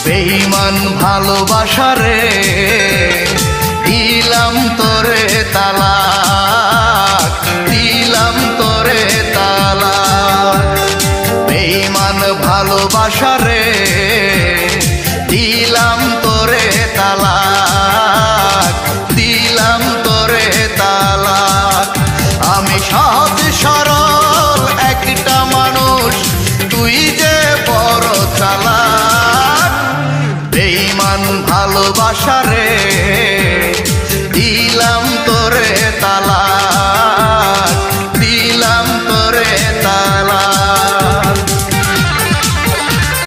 বেঈমান ভালোবাসা রে দিলাম তোরে তালাক, দিলাম তোরে তালাক। বেঈমান ভালোবাসা রে দিলাম তোরে তালাক, দিলাম তোরে তালাক। আমি সহজ সরল একটা মানুষ, তুই যে বড় চালাক। বেঈমান ভালোবাসা রে